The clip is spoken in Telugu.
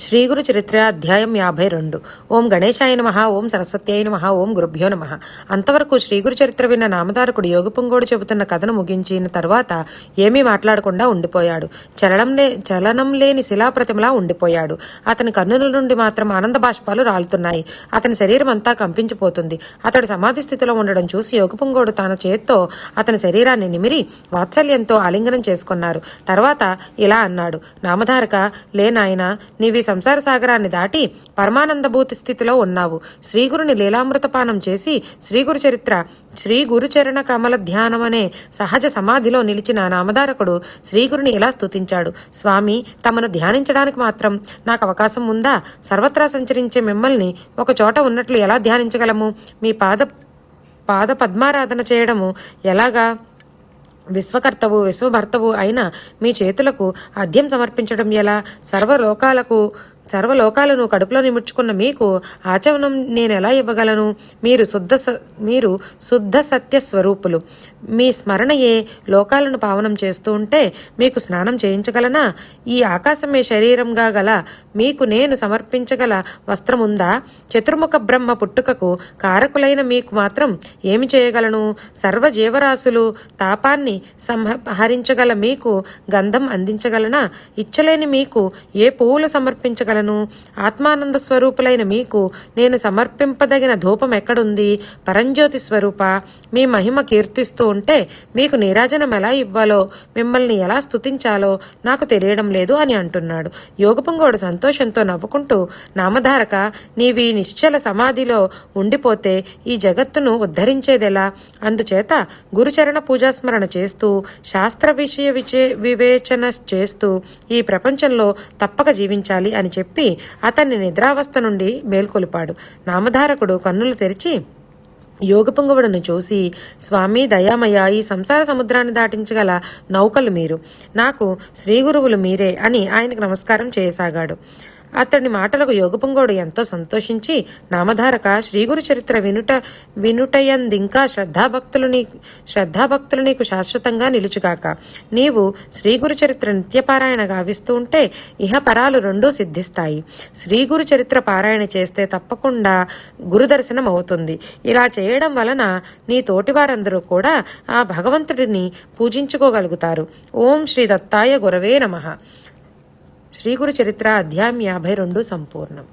శ్రీ గురు చరిత్ర అధ్యాయం 52. ఓం గణేశాయ నమః. ఓం సరస్వత్యాయ నమః. ఓం గురుభ్యో నమః. అంతవరకు శ్రీ గురు చరిత్ర విన్న నామధారకుడు యోగపుంగోడు చెబుతున్న కథను ముగించిన తర్వాత ఏమీ మాట్లాడకుండా ఉండిపోయాడు. చలనం లేని శిలాప్రతిమలా ఉండిపోయాడు. అతని కన్నుల నుండి మాత్రం ఆనంద బాష్పాలు రాలుతున్నాయి. అతని శరీరం అంతా కంపించిపోతుంది. అతడు సమాధి స్థితిలో ఉండడం చూసి యోగపుంగోడు తన చేత్తో అతని శరీరాన్ని నిమిరి వాత్సల్యంతో ఆలింగనం చేసుకున్నారు. తర్వాత ఇలా అన్నాడు: నామధారక, లేనాయన, నీవి సంసార సాగరాన్ని దాటి పరమానందభూతి స్థితిలో ఉన్నావు. శ్రీగురుని లీలామృతపానం చేసి శ్రీ గురుచరణ కమల ధ్యానమనే సహజ సమాధిలో నిలిచిన నామధారకుడు శ్రీగురుని ఇలా స్తుతించాడు: స్వామి, తమను ధ్యానించడానికి మాత్రం నాకు అవకాశం ఉందా? సర్వత్రా సంచరించే మిమ్మల్ని ఒక చోట ఉన్నట్లు ఎలా ధ్యానించగలము? మీ పాద పద్మారాధన చేయడము ఎలాగా? విశ్వకర్తవు విశ్వభర్తవు అయిన మీ చేతులకు అద్యం సమర్పించడం ఎలా? సర్వలోకాలను కడుపులో నిముడ్చుకున్న మీకు ఆచమనం నేనెలా ఇవ్వగలను? మీరు శుద్ధ సత్య స్వరూపులు. మీ స్మరణయే లోకాలను పావనం చేస్తూ ఉంటే మీకు స్నానం చేయించగలనా? ఈ ఆకాశమే శరీరంగా గల మీకు నేను సమర్పించగల వస్త్రముందా? చతుర్ముఖ బ్రహ్మ పుట్టుకకు కారకులైన మీకు మాత్రం ఏమి చేయగలను? సర్వ జీవరాశులు తాపాన్ని సంహరించగల మీకు గంధం అందించగలనా? ఇచ్చలేని మీకు ఏ పువ్వులు సమర్పించగలను? ఆత్మానంద స్వరూపులైన మీకు నేను సమర్పింపదగిన ధూపం ఎక్కడుంది? పరంజ్యోతి స్వరూప, మీ మహిమ కీర్తిస్తూ ఉంటే మీకు నీరాజనం ఎలా ఇవ్వాలో, మిమ్మల్ని ఎలా స్తుతించాలో నాకు తెలియడం లేదు అని అంటున్నాడు. యోగపుంగోడు సంతోషంతో నవ్వుకుంటూ, నామధారక, నీవి నిశ్చల సమాధిలో ఉండిపోతే ఈ జగత్తును ఉద్ధరించేదెలా? అందుచేత గురుచరణ పూజాస్మరణ చేస్తూ శాస్త్ర వివేచన చేస్తూ ఈ ప్రపంచంలో తప్పక జీవించాలి అని చెప్పి అతన్ని నిద్రావస్థ నుండి మేల్కొలిపాడు. నామధారకుడు కన్నులు తెరిచి యోగపుంగవుడును చూసి, స్వామి దయామయ, ఈ సంసార సముద్రాన్ని దాటించగల నౌకలు మీరు, నాకు శ్రీ గురువులు మీరే అని ఆయనకు నమస్కారం చేయసాగాడు. అతడి మాటలకు యోగపుంగోడు ఎంతో సంతోషించి, నామధారక, శ్రీగురు చరిత్ర వినుటయందింకా శ్రద్ధాభక్తులు నీకు శాశ్వతంగా నిలుచుగాక. నీవు శ్రీగురు చరిత్ర నిత్యపారాయణ గావిస్తూ ఉంటే ఇహపరాలు రెండూ సిద్ధిస్తాయి. శ్రీగురు చరిత్ర పారాయణ చేస్తే తప్పకుండా గురుదర్శనం అవుతుంది. ఇలా చేయడం వలన నీ తోటి వారందరూ కూడా ఆ భగవంతుడిని పూజించుకోగలుగుతారు. ఓం శ్రీ దత్తాయ గురవే నమః. శ్రీ గురు చరిత్ర అధ్యాయం 52 సంపూర్ణం.